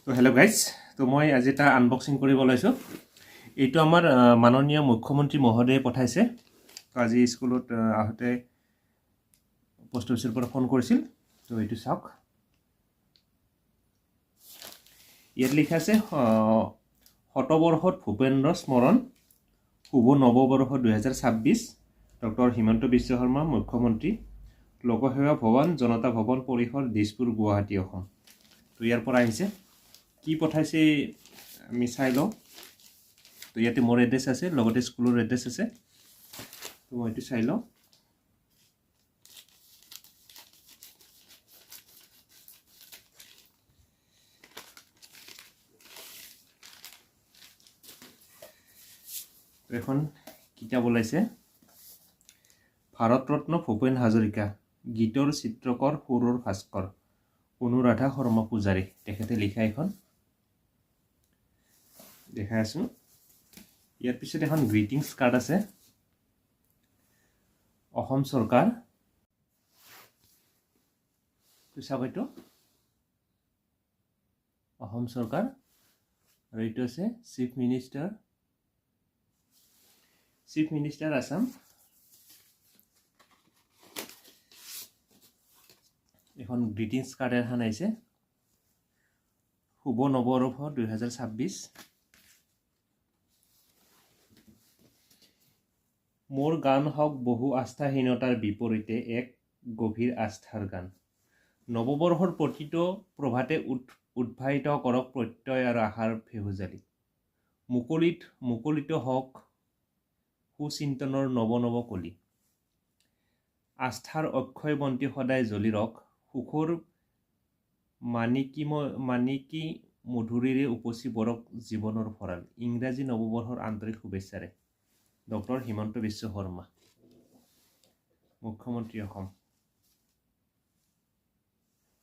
তো hello' guys, তো মই আজি এটা আনবক্সিং কৰিব লৈছোঁ। এইটো আমাৰ মাননীয় মুখ্যমন্ত্ৰী মহোদয়ে পঠাইছে। তো আজি স্কুলত আহোঁতে পোষ্ট অফিচৰ পৰা ফোন কৰিছিল। তো এইটো চাওক, ইয়াত লিখা আছে শতবৰ্ষত ভূপেন্দ্ৰ স্মৰণ, শুভ নৱবৰ্ষ 2026, ডক্টৰ হিমন্ত বিশ্ব শৰ্মা মুখ্যমন্ত্ৰী, লোকসেৱা ভৱন, জনতা ভৱন পৰিসৰ, দিছপুৰ, গুৱাহাটী, অসম। তো ইয়াৰ পৰা আহিছে, কি পঠাইছে আমি চাই লওঁ। তো ইয়াতে মোৰ এড্ৰেছ আছে, লগতে স্কুলৰ এড্ৰেছ আছে। তো মই এইটো চাই লওঁ। এখন কিতাপ ওলাইছে, ভাৰত ৰত্ন ভূপেন হাজৰিকা, গীতৰ চিত্ৰকৰ সুৰৰ ভাস্কৰ, অনুৰাধা শৰ্মা পূজাৰী, তেখেতে লিখা এখন দেখাই আছোঁ। ইয়াৰ পিছত এখন গ্ৰিটিংছ কাৰ্ড আছে, অসম চৰকাৰ। চাওক, এইটো অসম চৰকাৰ আৰু এইটো আছে চিফ মিনিষ্টাৰ আছাম। এখন গ্ৰিটিংছ কাৰ্ড এখন আহিছে, শুভ নৱবৰ্ষ 2026। মোৰ গান হওক বহু আস্থাহীনতাৰ বিপৰীতে এক গভীৰ আস্থাৰ গান। নৱবৰ্ষৰ প্ৰতিটো প্ৰভাতে উদ্ভাসিত কৰক প্ৰত্যয় আৰু আশাৰ ভেহুজালি। মুকলিত হওক সুচিন্তনৰ নৱ নৱ কলি। আস্থাৰ অক্ষয় বন্তি সদায় জ্বলি ৰওক, সুখৰ মানিকী মধুৰীৰে উপচি পৰক জীৱনৰ ভঁৰাল। ইংৰাজী নৱবৰ্ষৰ আন্তৰিক শুভেচ্ছাৰে, ডক্টৰ হিমন্ত বিশ্ব শৰ্মা, মুখ্যমন্ত্ৰী অসম।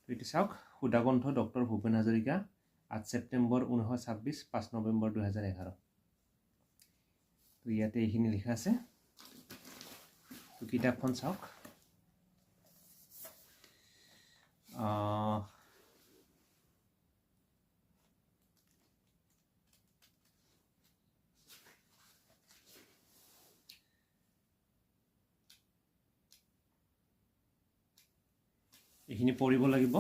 এইটো চাওক, সুধাকণ্ঠ ডক্টৰ ভূপেন হাজৰিকা, 8 ছেপ্টেম্বৰ 1926, 5 নৱেম্বৰ 2011। তো ইয়াতে এইখিনি লিখা আছে। তো কিতাপখন চাওক, এইখিনি পঢ়িব লাগিব।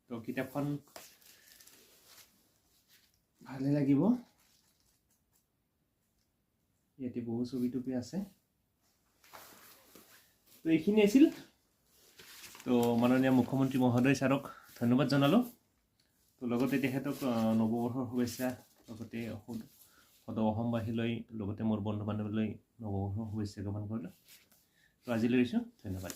তো কিতাপখন ভালে লাগিব। ইয়াতে বহু ছবি টবি আছে। তো এইখিনি আছিল। তো মাননীয় মুখ্যমন্ত্ৰী মহোদয় ছাৰক ধন্যবাদ জনালোঁ। তো লগতে তেখেতক নৱবৰ্ষৰ শুভেচ্ছা, লগতে সদৌ অসমবাসীলৈ, লগতে মোৰ বন্ধু বান্ধৱীলৈ নৱবৰ্ষৰ শুভেচ্ছা জ্ঞাপন কৰিলোঁ। তো আজিলৈ এৰিছোঁ, ধন্যবাদ।